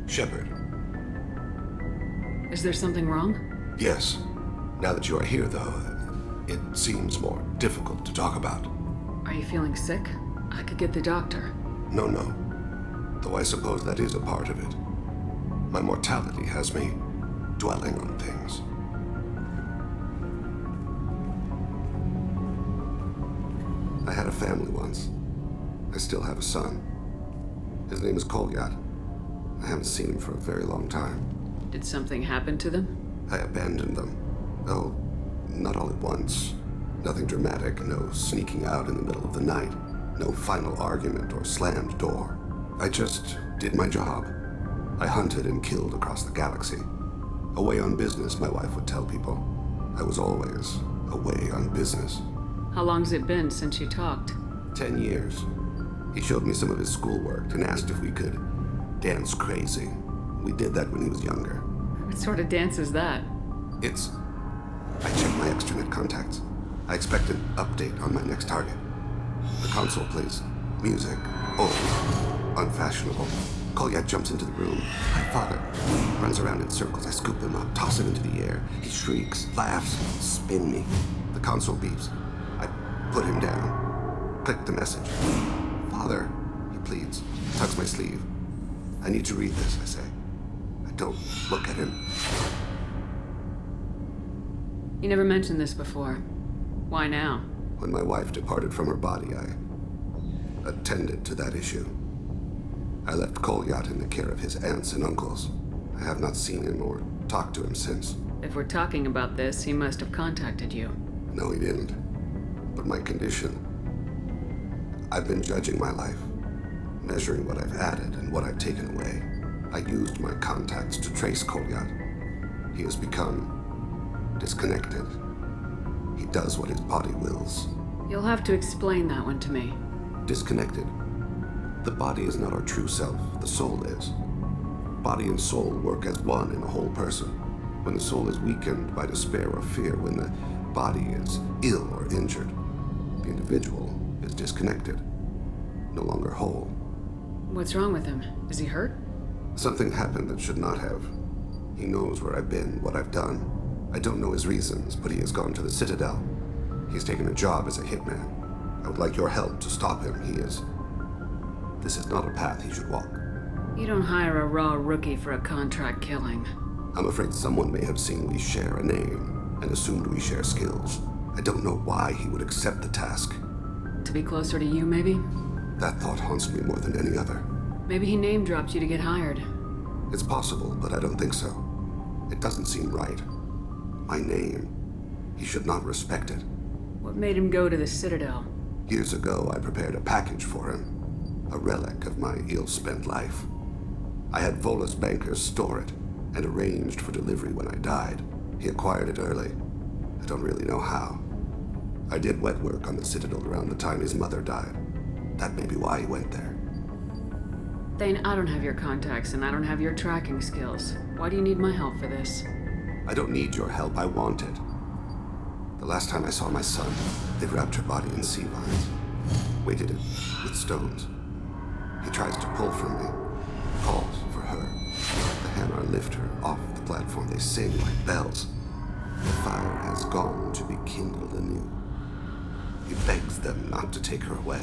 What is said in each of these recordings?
Shepard. Is there something wrong? Yes. Now that you are here, though, it seems more difficult to talk about. Are you feeling sick? I could get the doctor. No. Though I suppose that is a part of it. My mortality has me dwelling on things. I had a family once. I still have a son. His name is Kolyat. I haven't seen him for a very long time. Did something happen to them? I abandoned them. Oh, not all at once. Nothing dramatic, no sneaking out in the middle of the night, no final argument or slammed door. I just did my job. I hunted and killed across the galaxy. Away on business, my wife would tell people. I was always away on business. How long's it been since you talked? 10 years. He showed me some of his schoolwork and asked if we could dance crazy. We did that when he was younger. What sort of dance is that? I checked my extranet contacts. I expect an update on my next target. The console plays music. Old. Unfashionable. Kolyat jumps into the room. My father runs around in circles. I scoop him up, toss him into the air. He shrieks, laughs, spin me. The console beeps. I put him down. Click the message. Father, he pleads. Tugs my sleeve. I need to read this, I say. I don't look at him. You never mentioned this before. Why now? When my wife departed from her body, I attended to that issue. I left Kolyat in the care of his aunts and uncles. I have not seen him or talked to him since. If we're talking about this, he must have contacted you. No, he didn't. But my condition... I've been judging my life, measuring what I've added and what I've taken away. I used my contacts to trace Kolyat. He has become disconnected. He does what his body wills. You'll have to explain that one to me. Disconnected. The body is not our true self, the soul is. Body and soul work as one in a whole person. When the soul is weakened by despair or fear, when the body is ill or injured, the individual is disconnected, no longer whole. What's wrong with him? Is he hurt? Something happened that should not have. He knows where I've been, what I've done. I don't know his reasons, but he has gone to the Citadel. He's taken a job as a hitman. I would like your help to stop him. This is not a path he should walk. You don't hire a raw rookie for a contract killing. I'm afraid someone may have seen we share a name and assumed we share skills. I don't know why he would accept the task. To be closer to you, maybe? That thought haunts me more than any other. Maybe he name-dropped you to get hired. It's possible, but I don't think so. It doesn't seem right. My name. He should not respect it. What made him go to the Citadel? Years ago, I prepared a package for him. A relic of my ill-spent life. I had Volus bankers store it and arranged for delivery when I died. He acquired it early. I don't really know how. I did wet work on the Citadel around the time his mother died. That may be why he went there. Thane, I don't have your contacts and I don't have your tracking skills. Why do you need my help for this? I don't need your help. I want it. The last time I saw my son, they wrapped her body in sea vines, weighted it with stones. He tries to pull from me, calls for her. The Hanar lift her off the platform. They sing like bells. The fire has gone to be kindled anew. He begs them not to take her away.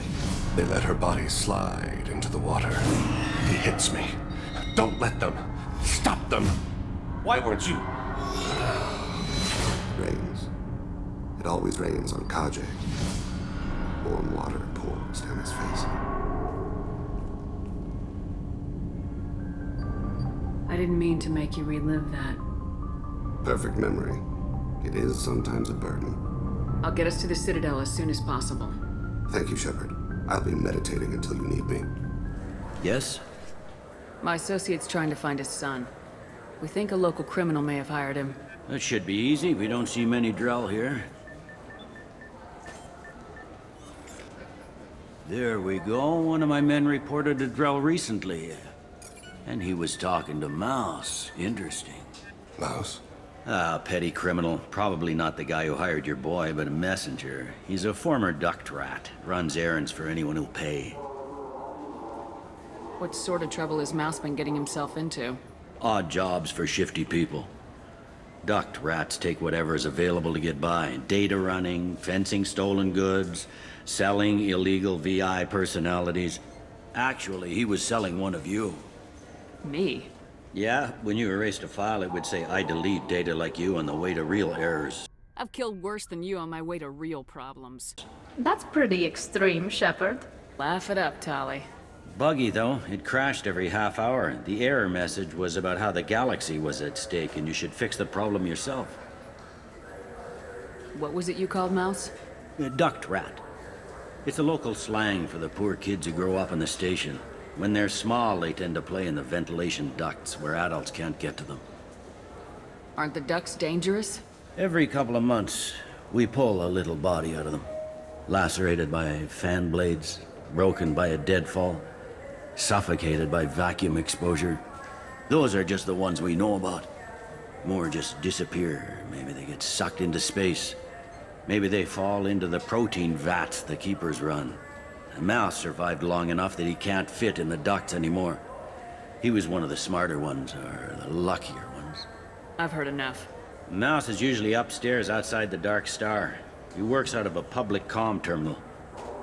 They let her body slide into the water. He hits me. Don't let them. Stop them. Why weren't you? It rains. It always rains on Kajay. Warm water pours down his face. I didn't mean to make you relive that. Perfect memory. It is sometimes a burden. I'll get us to the Citadel as soon as possible. Thank you, Shepard. I'll be meditating until you need me. Yes? My associate's trying to find his son. We think a local criminal may have hired him. That should be easy. We don't see many Drell here. There we go. One of my men reported a Drell recently. And he was talking to Mouse. Interesting. Mouse? Ah, petty criminal. Probably not the guy who hired your boy, but a messenger. He's a former duct rat. Runs errands for anyone who'll pay. What sort of trouble has Mouse been getting himself into? Odd jobs for shifty people. Ducked rats take whatever is available to get by. Data running, fencing stolen goods, selling illegal VI personalities. Actually, he was selling one of you. Me? Yeah, when you erased a file, it would say, I delete data like you on the way to real errors. I've killed worse than you on my way to real problems. That's pretty extreme, Shepard. Laugh it up, Tali. Buggy, though. It crashed every half hour. The error message was about how the galaxy was at stake and you should fix the problem yourself. What was it you called Mouse? A ducked rat. It's a local slang for the poor kids who grow up in the station. When they're small, they tend to play in the ventilation ducts where adults can't get to them. Aren't the ducks dangerous? Every couple of months, we pull a little body out of them. Lacerated by fan blades, broken by a deadfall, suffocated by vacuum exposure. Those are just the ones we know about. More just disappear. Maybe they get sucked into space. Maybe they fall into the protein vats the keepers run. A mouse survived long enough that he can't fit in the ducts anymore. He was one of the smarter ones, or the luckier ones. I've heard enough. Mouse is usually upstairs outside the Dark Star. He works out of a public comm terminal.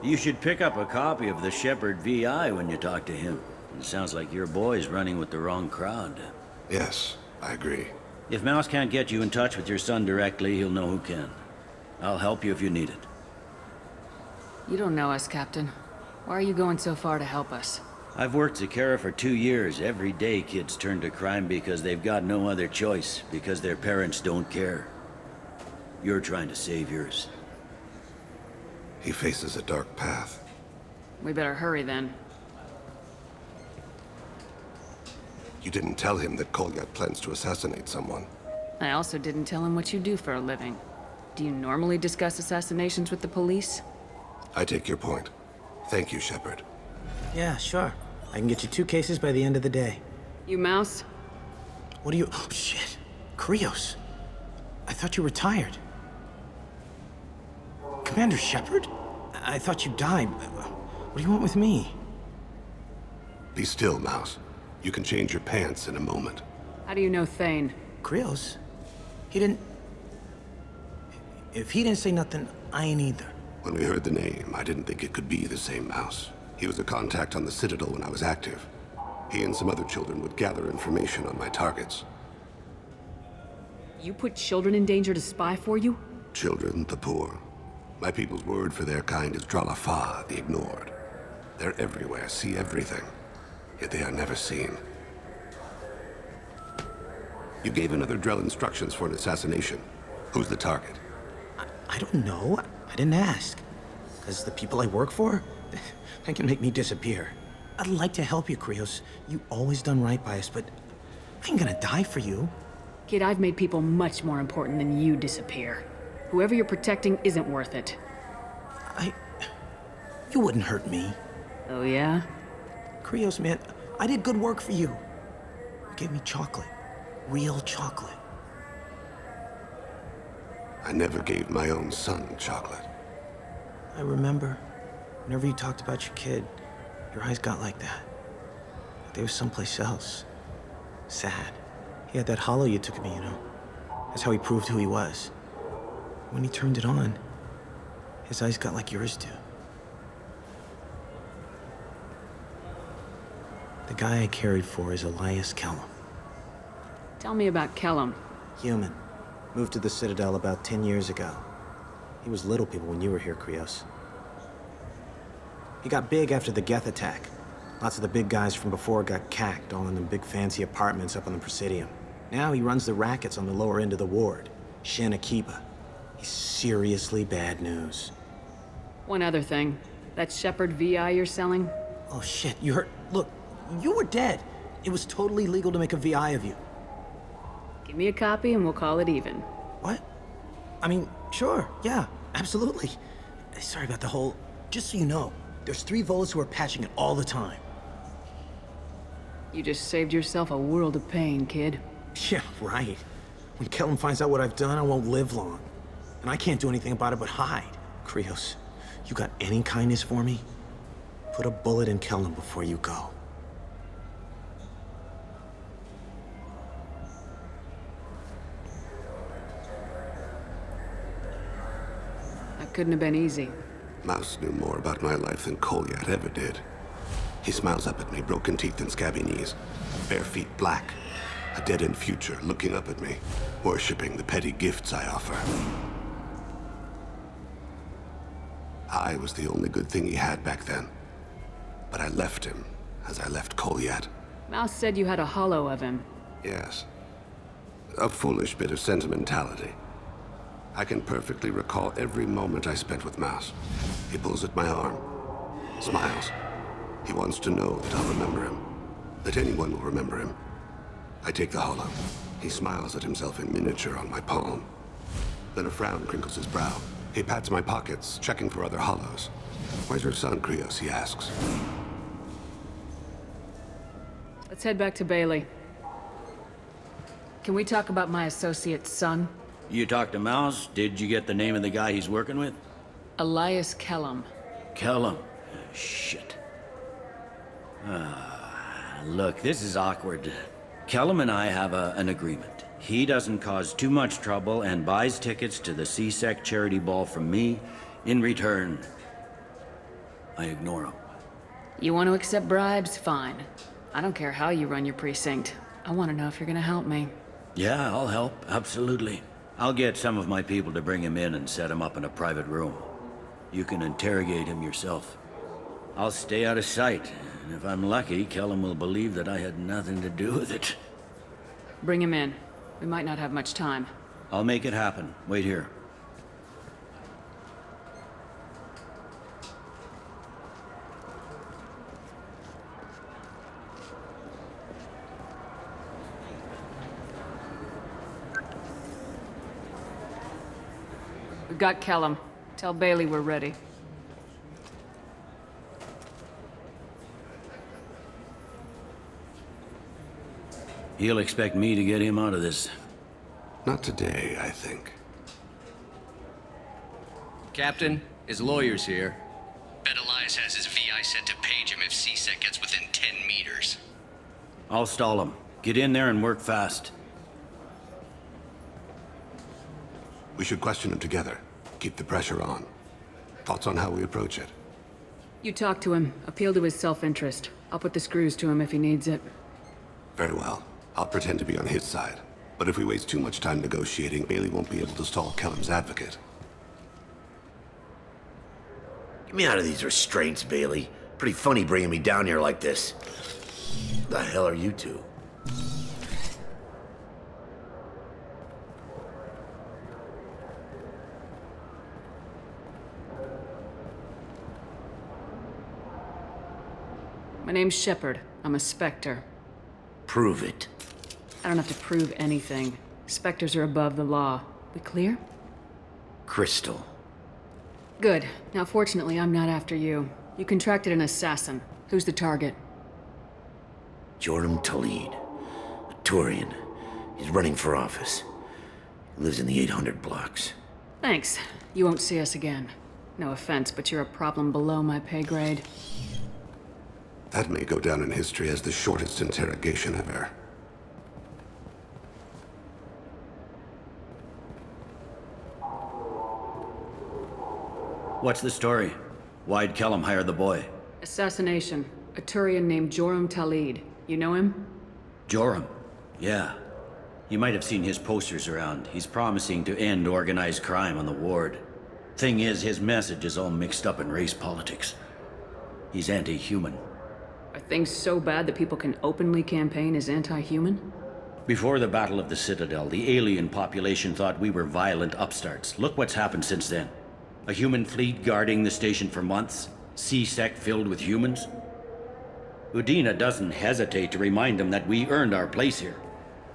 You should pick up a copy of the Shepard VI when you talk to him. It sounds like your boy's running with the wrong crowd. Yes, I agree. If Mouse can't get you in touch with your son directly, he'll know who can. I'll help you if you need it. You don't know us, Captain. Why are you going so far to help us? I've worked Zakera for 2 years. Every day kids turn to crime because they've got no other choice, because their parents don't care. You're trying to save yours. He faces a dark path. We better hurry then. You didn't tell him that Kolyat plans to assassinate someone. I also didn't tell him what you do for a living. Do you normally discuss assassinations with the police? I take your point. Thank you, Shepard. Yeah, sure. I can get you 2 cases by the end of the day. You Mouse? What do you... Oh, shit. Krios. I thought you retired. Commander Shepard? I thought you died. What do you want with me? Be still, Mouse. You can change your pants in a moment. How do you know Thane? Krios? He didn't... If he didn't say nothing, I ain't either. When we heard the name, I didn't think it could be the same Mouse. He was a contact on the Citadel when I was active. He and some other children would gather information on my targets. You put children in danger to spy for you? Children, the poor. My people's word for their kind is Dralafa, the ignored. They're everywhere, see everything. Yet they are never seen. You gave another Drell instructions for an assassination. Who's the target? I don't know. I didn't ask. Because the people I work for, they can make me disappear. I'd like to help you, Krios. You always done right by us, but I ain't gonna die for you. Kid, I've made people much more important than you disappear. Whoever you're protecting isn't worth it. You wouldn't hurt me. Oh yeah? Krios, man, I did good work for you. You gave me chocolate. Real chocolate. I never gave my own son chocolate. I remember. Whenever you talked about your kid, your eyes got like that. Like they were someplace else. Sad. He had that hollow you took of me, you know. That's how he proved who he was. When he turned it on, his eyes got like yours do. The guy I cared for is Elias Kellum. Tell me about Kellum. Human. Moved to the Citadel about 10 years ago. He was little people when you were here, Krios. He got big after the Geth attack. Lots of the big guys from before got cacked all in them big fancy apartments up on the Presidium. Now he runs the rackets on the lower end of the ward, Shin Akiba. He's seriously bad news. One other thing. That Shepard VI you're selling? Oh shit, you heard? Look, you were dead. It was totally legal to make a VI of you. Give me a copy and we'll call it even. What? I mean, sure, yeah, absolutely. Sorry about the whole... Just so you know, there's 3 Volus who are patching it all the time. You just saved yourself a world of pain, kid. Yeah, right. When Kellum finds out what I've done, I won't live long. And I can't do anything about it but hide. Krios, you got any kindness for me? Put a bullet in Kellum before you go. Couldn't have been easy. Mouse knew more about my life than Kolyat ever did. He smiles up at me, broken teeth and scabby knees. Bare feet black. A dead-end future looking up at me, worshipping the petty gifts I offer. I was the only good thing he had back then. But I left him, as I left Kolyat. Mouse said you had a hollow of him. Yes. A foolish bit of sentimentality. I can perfectly recall every moment I spent with Mouse. He pulls at my arm, smiles. He wants to know that I'll remember him, that anyone will remember him. I take the hollow. He smiles at himself in miniature on my palm. Then a frown crinkles his brow. He pats my pockets, checking for other hollows. Where's your son, Krios? He asks. Let's head back to Bailey. Can we talk about my associate's son? You talked to Mouse? Did you get the name of the guy he's working with? Elias Kellum. Kellum. Shit. Look, this is awkward. Kellum and I have an agreement. He doesn't cause too much trouble and buys tickets to the C-Sec charity ball from me. In return, I ignore him. You want to accept bribes? Fine. I don't care how you run your precinct. I want to know if you're gonna help me. Yeah, I'll help. Absolutely. I'll get some of my people to bring him in and set him up in a private room. You can interrogate him yourself. I'll stay out of sight, and if I'm lucky, Kellum will believe that I had nothing to do with it. Bring him in. We might not have much time. I'll make it happen. Wait here. We've got Kellum. Tell Bailey we're ready. He'll expect me to get him out of this. Not today, I think. Captain, his lawyer's here. Bet Elias has his VI set to page him if C-Sec gets within 10 meters. I'll stall him. Get in there and work fast. We should question him together. Keep the pressure on. Thoughts on how we approach it? You talk to him. Appeal to his self-interest. I'll put the screws to him if he needs it. Very well. I'll pretend to be on his side. But if we waste too much time negotiating, Bailey won't be able to stall Kellum's advocate. Get me out of these restraints, Bailey. Pretty funny bringing me down here like this. The hell are you two? My name's Shepard. I'm a Spectre. Prove it. I don't have to prove anything. Spectres are above the law. We clear? Crystal. Good. Now, fortunately, I'm not after you. You contracted an assassin. Who's the target? Joram Talid. A Turian. He's running for office. He lives in the 800 blocks. Thanks. You won't see us again. No offense, but you're a problem below my pay grade. That may go down in history as the shortest interrogation ever. What's the story? Why'd Kellum hire the boy? Assassination. A Turian named Joram Talid. You know him? Joram. Yeah. You might have seen his posters around. He's promising to end organized crime on the ward. Thing is, his message is all mixed up in race politics. He's anti-human. Are things so bad that people can openly campaign as anti-human? Before the Battle of the Citadel, the alien population thought we were violent upstarts. Look what's happened since then. A human fleet guarding the station for months. C-Sec filled with humans. Udina doesn't hesitate to remind them that we earned our place here.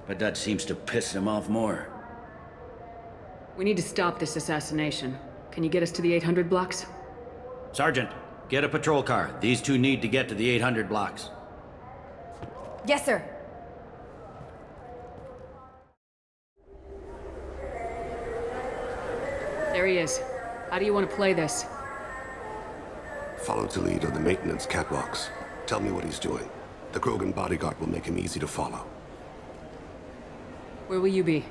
But that seems to piss them off more. We need to stop this assassination. Can you get us to the 800 blocks? Sergeant, get a patrol car. These two need to get to the 800 blocks. Yes, sir. There he is. How do you want to play this? Follow to lead on the maintenance catwalks. Tell me what he's doing. The Krogan bodyguard will make him easy to follow. Where will you be?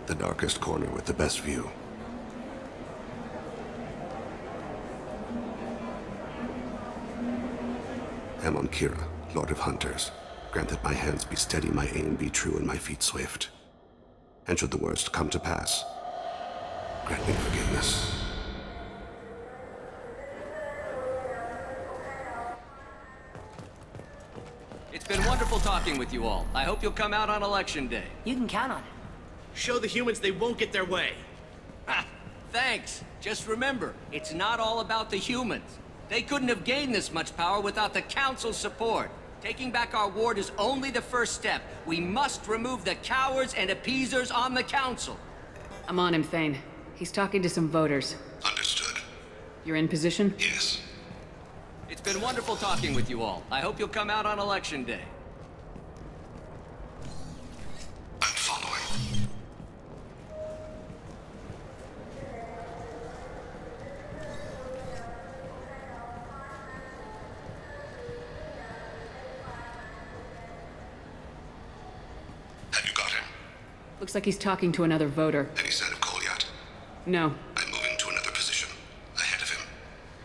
The darkest corner with the best view. Amon Kira, Lord of Hunters. Grant that my hands be steady, my aim be true, and my feet swift. And should the worst come to pass, grant me forgiveness. It's been wonderful talking with you all. I hope you'll come out on Election Day. You can count on it. Show the humans they won't get their way. Ha! Thanks. Just remember, it's not all about the humans. They couldn't have gained this much power without the Council's support. Taking back our ward is only the first step. We must remove the cowards and appeasers on the Council. I'm on him, Thane. He's talking to some voters. Understood. You're in position? Yes. It's been wonderful talking with you all. I hope you'll come out on Election Day. I'm following. Have you got him? Looks like he's talking to another voter. Any sign of Cole yet? No. I'm moving to another position. Ahead of him.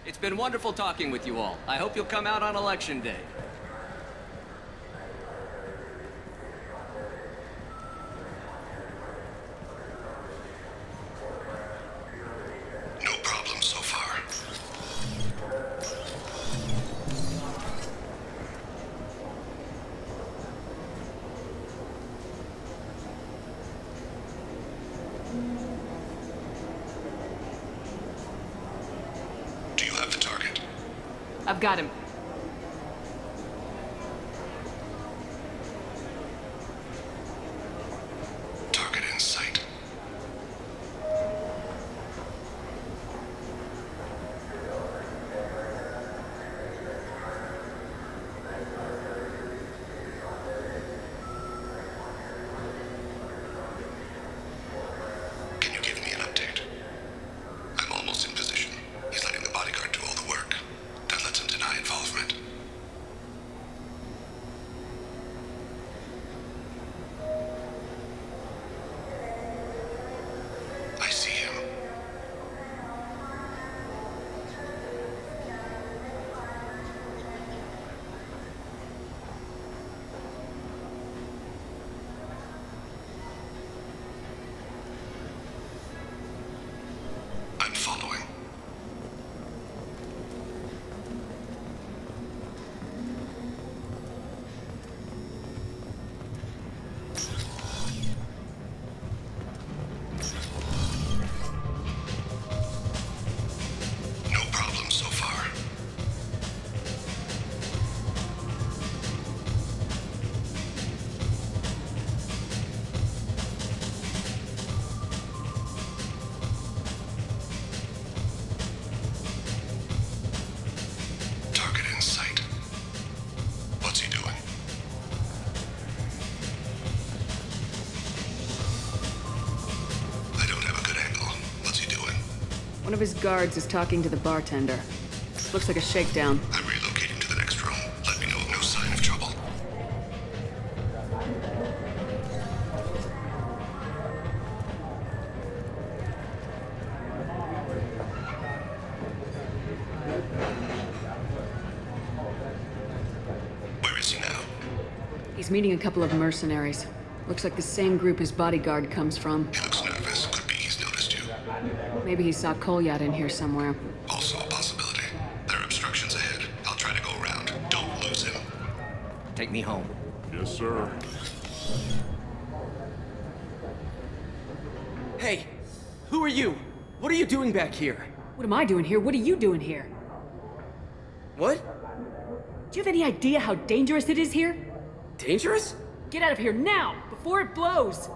It's been wonderful talking with you all. I hope you'll come out on Election Day. No problem so far. Do you have the target? I've got him. Target in sight. Can you give me an update? I'm almost in position. He's letting the bodyguard do all the work. That lets him deny involvement. I see him. I'm following. No problem so far. Target in sight. What's he doing? I don't have a good angle. What's he doing? One of his guards is talking to the bartender. Looks like a shakedown. I'm relocating to the next room. Let me know of no sign of trouble. Where is he now? He's meeting a couple of mercenaries. Looks like the same group his bodyguard comes from. He looks nervous. Could be he's noticed you. Maybe he saw Kolyat in here somewhere. Also a possibility. There are obstructions ahead. I'll try to go around. Don't lose him. Take me home. Yes, sir. Hey, who are you? What are you doing back here? What am I doing here? What are you doing here? What? Do you have any idea how dangerous it is here? Dangerous? Get out of here now, before it blows!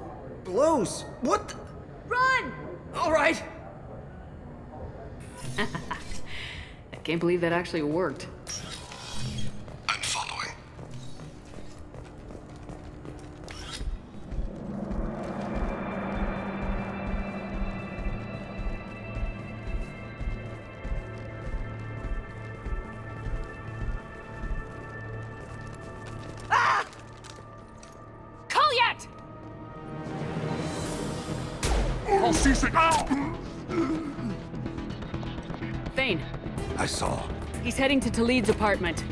Blows? What the? Run! All right. I can't believe that actually worked. I'm following. Kolyat! Thane, I saw. he's heading to Talid's apartment.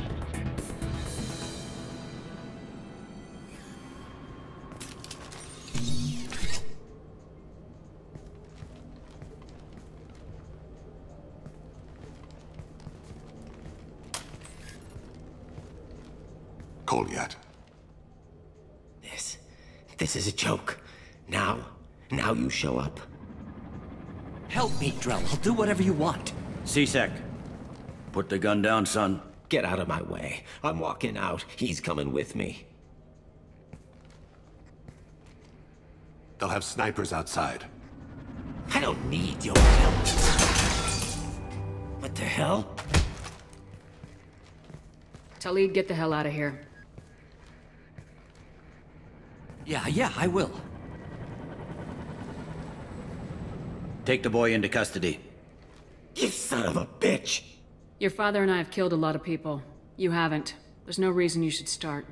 Kolyat. This is a joke. Now you show up. Help me, Drell. I'll do whatever you want. C-Sec, put the gun down, son. Get out of my way. I'm walking out. He's coming with me. They'll have snipers outside. I don't need your help. What the hell? Talib, get the hell out of here. Yeah, I will. Take the boy into custody. You son of a bitch! Your father and I have killed a lot of people. You haven't. There's no reason you should start.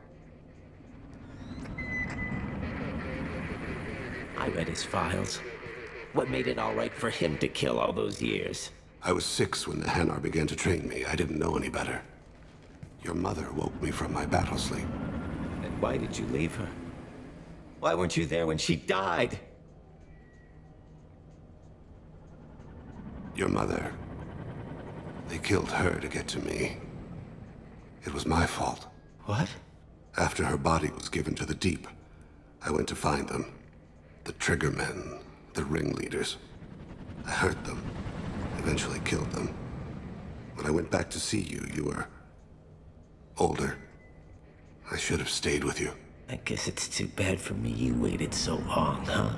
I read his files. What made it all right for him to kill all those years? I was 6 when the Hanar began to train me. I didn't know any better. Your mother woke me from my battle sleep. Then why did you leave her? Why weren't you there when she died? Your mother. They killed her to get to me. It was my fault. What? After her body was given to the Deep, I went to find them. The Triggermen, the ringleaders. I hurt them, eventually killed them. When I went back to see you, you were older. I should have stayed with you. I guess it's too bad for me you waited so long, huh?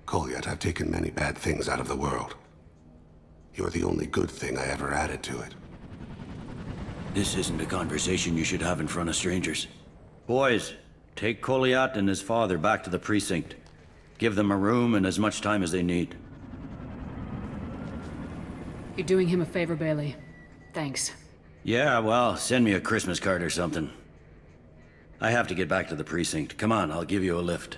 Kolyat, I've taken many bad things out of the world. You're the only good thing I ever added to it. This isn't a conversation you should have in front of strangers. Boys, take Kolyat and his father back to the precinct. Give them a room and as much time as they need. You're doing him a favor, Bailey. Thanks. Yeah, well, send me a Christmas card or something. I have to get back to the precinct. Come on, I'll give you a lift.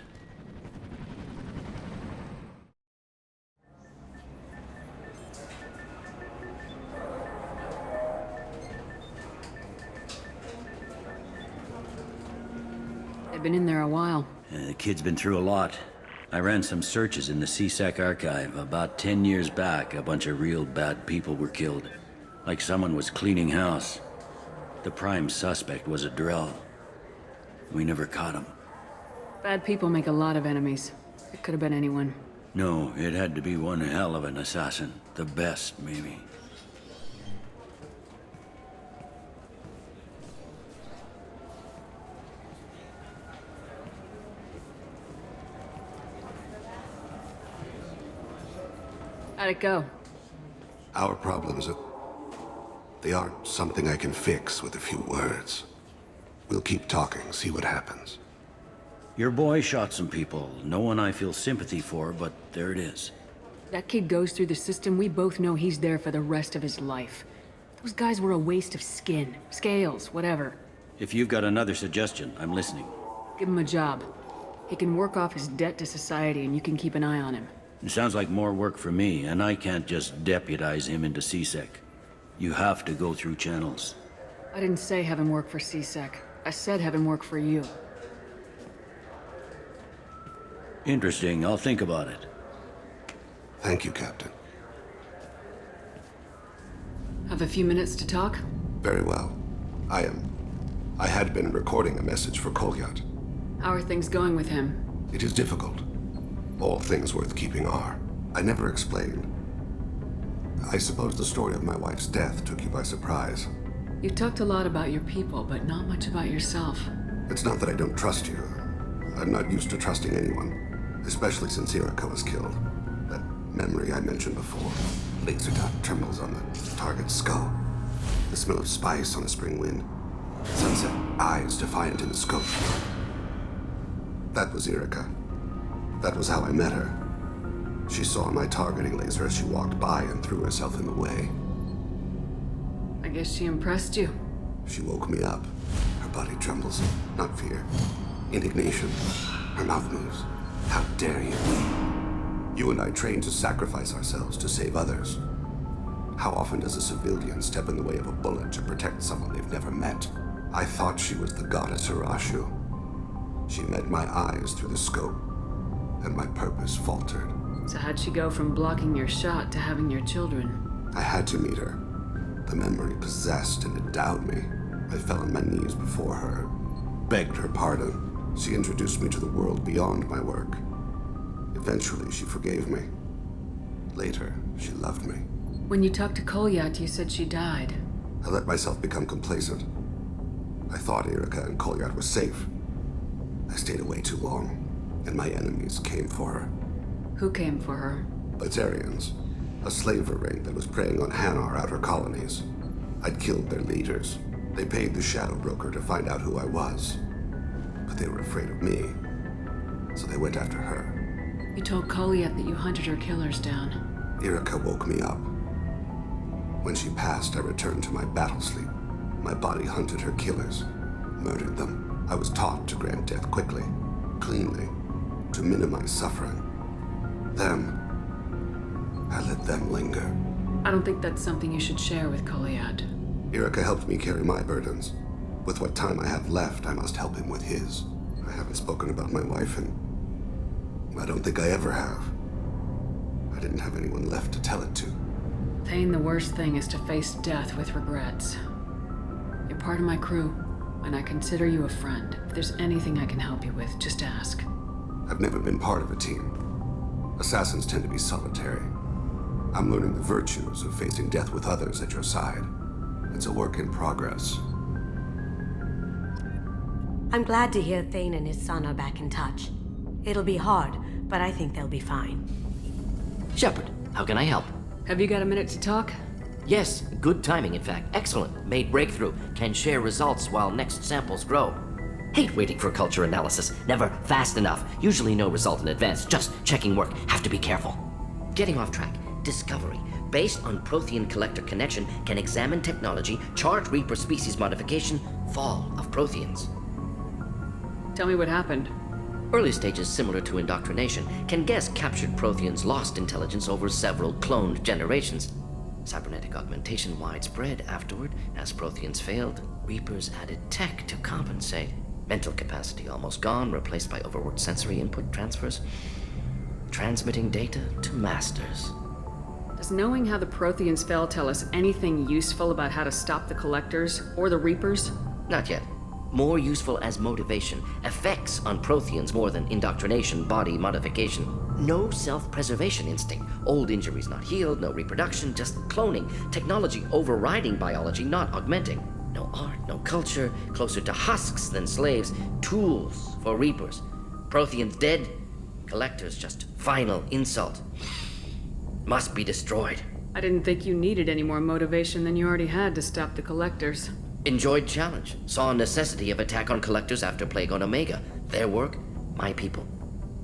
They've been in there a while. The kid's been through a lot. I ran some searches in the C-Sec archive. About 10 years back, a bunch of real bad people were killed. Like someone was cleaning house. The prime suspect was a Drell. We never caught him. Bad people make a lot of enemies. It could have been anyone. No, it had to be one hell of an assassin. The best, maybe. How'd it go? Our problems are... They aren't something I can fix with a few words. We'll keep talking, see what happens. Your boy shot some people. No one I feel sympathy for, but there it is. That kid goes through the system, we both know he's there for the rest of his life. Those guys were a waste of skin, scales, whatever. If you've got another suggestion, I'm listening. Give him a job. He can work off his debt to society and you can keep an eye on him. It sounds like more work for me, and I can't just deputize him into C-Sec. You have to go through channels. I didn't say have him work for C-Sec. I said have him work for you. Interesting. I'll think about it. Thank you, Captain. Have a few minutes to talk? Very well. I had been recording a message for Kolyat. How are things going with him? It is difficult. All things worth keeping are. I never explained. I suppose the story of my wife's death took you by surprise. You talked a lot about your people, but not much about yourself. It's not that I don't trust you. I'm not used to trusting anyone, especially since Erica was killed. That memory I mentioned before. Laser dot trembles on the target's skull. The smell of spice on a spring wind. Sunset eyes defiant in the scope. That was Erica. That was how I met her. She saw my targeting laser as she walked by and threw herself in the way. I guess she impressed you. She woke me up. Her body trembles. Not fear. Indignation. Her mouth moves. How dare you? You and I trained to sacrifice ourselves to save others. How often does a civilian step in the way of a bullet to protect someone they've never met? I thought she was the goddess Hirashu. She met my eyes through the scope, and my purpose faltered. So how'd she go from blocking your shot to having your children? I had to meet her. The memory possessed and endowed me. I fell on my knees before her, begged her pardon. She introduced me to the world beyond my work. Eventually, she forgave me. Later, she loved me. When you talked to Kolyat, you said she died. I let myself become complacent. I thought Erica and Kolyat were safe. I stayed away too long, and my enemies came for her. Who came for her? Bitarians, a slaver ring that was preying on Hanar outer colonies. I'd killed their leaders. They paid the Shadow Broker to find out who I was. But they were afraid of me, so they went after her. You told Kolyat that you hunted her killers down. Erica woke me up. When she passed, I returned to my battle sleep. My body hunted her killers, murdered them. I was taught to grant death quickly, cleanly, to minimize suffering. Then, I let them linger. I don't think that's something you should share with Kolyat. Erica helped me carry my burdens. With what time I have left, I must help him with his. I haven't spoken about my wife, and I don't think I ever have. I didn't have anyone left to tell it to. Thane, the worst thing is to face death with regrets. You're part of my crew, and I consider you a friend. If there's anything I can help you with, just ask. I've never been part of a team. Assassins tend to be solitary. I'm learning the virtues of facing death with others at your side. It's a work in progress. I'm glad to hear Thane and his son are back in touch. It'll be hard, but I think they'll be fine. Shepard, how can I help? Have you got a minute to talk? Yes, good timing, in fact. Excellent. Made breakthrough. Can share results while next samples grow. Hate waiting for culture analysis. Never fast enough. Usually no result in advance. Just checking work. Have to be careful. Getting off track. Discovery. Based on Prothean collector connection, can examine technology, chart Reaper species modification, fall of Protheans. Tell me what happened. Early stages similar to indoctrination, can guess captured Protheans lost intelligence over several cloned generations. Cybernetic augmentation widespread afterward. As Protheans failed, Reapers added tech to compensate. Mental capacity almost gone, replaced by overworked sensory input transfers. Transmitting data to masters. Does knowing how the Protheans fell tell us anything useful about how to stop the Collectors or the Reapers? Not yet. More useful as motivation. Effects on Protheans more than indoctrination, body modification. No self-preservation instinct. Old injuries not healed, no reproduction, just cloning. Technology overriding biology, not augmenting. No art, no culture, closer to husks than slaves. Tools for Reapers. Protheans dead, Collectors just final insult. Must be destroyed. I didn't think you needed any more motivation than you already had to stop the Collectors. Enjoyed challenge. Saw necessity of attack on Collectors after Plague on Omega. Their work, my people.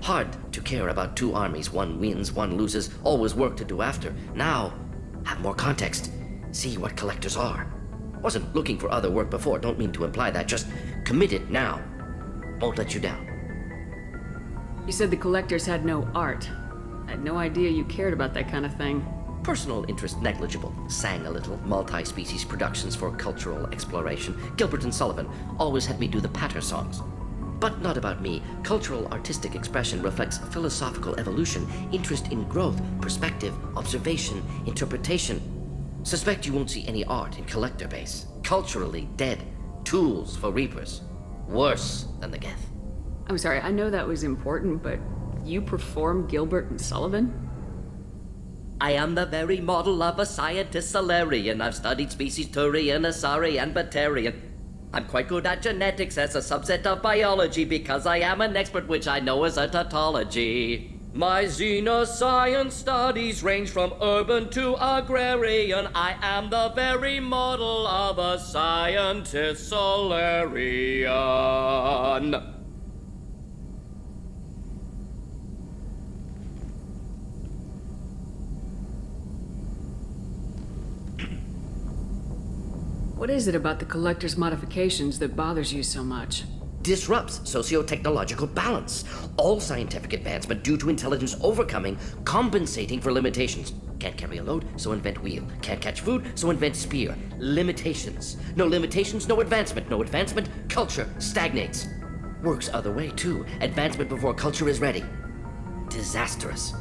Hard to care about two armies. One wins, one loses. Always work to do after. Now, have more context. See what Collectors are. Wasn't looking for other work before. Don't mean to imply that. Just committed now. Won't let you down. You said the Collectors had no art. I had no idea you cared about that kind of thing. Personal interest negligible. Sang a little. Multi-species productions for cultural exploration. Gilbert and Sullivan always had me do the patter songs. But not about me. Cultural artistic expression reflects philosophical evolution, interest in growth, perspective, observation, interpretation. Suspect you won't see any art in Collector base. Culturally dead. Tools for Reapers. Worse than the Geth. I'm sorry, I know that was important, but you perform Gilbert and Sullivan? I am the very model of a scientist Solarian. I've studied species Turian, Asari, and Batarian. I'm quite good at genetics as a subset of biology because I am an expert, which I know is a tautology. My xenoscience studies range from urban to agrarian. I am the very model of a scientist Solarian. What is it about the Collector's modifications that bothers you so much? Disrupts socio-technological balance. All scientific advancement due to intelligence overcoming, compensating for limitations. Can't carry a load, so invent wheel. Can't catch food, so invent spear. Limitations. No limitations, no advancement. No advancement, culture stagnates. Works other way, too. Advancement before culture is ready. Disastrous.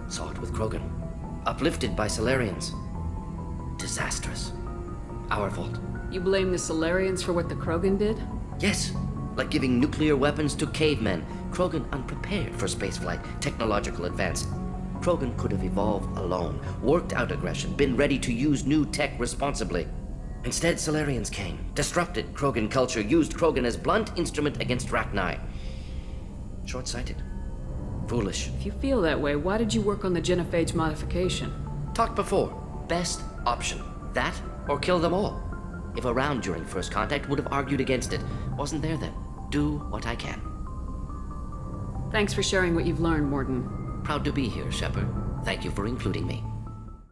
Saw it with Krogan. Uplifted by Solarians. disastrous. Our fault. You blame the Solarians for what the Krogan did? Yes, like giving nuclear weapons to cavemen. Krogan unprepared for spaceflight, technological advance. Krogan could have evolved alone, worked out aggression, been ready to use new tech responsibly. Instead, Solarians came, disrupted Krogan culture, used Krogan as blunt instrument against Rachni. Short-sighted. Foolish. If you feel that way, why did you work on the genophage modification? Talked before. Best option. That or kill them all. If around during first contact, would have argued against it. Wasn't there then. Do what I can. Thanks for sharing what you've learned, Mordin. Proud to be here, Shepard. Thank you for including me.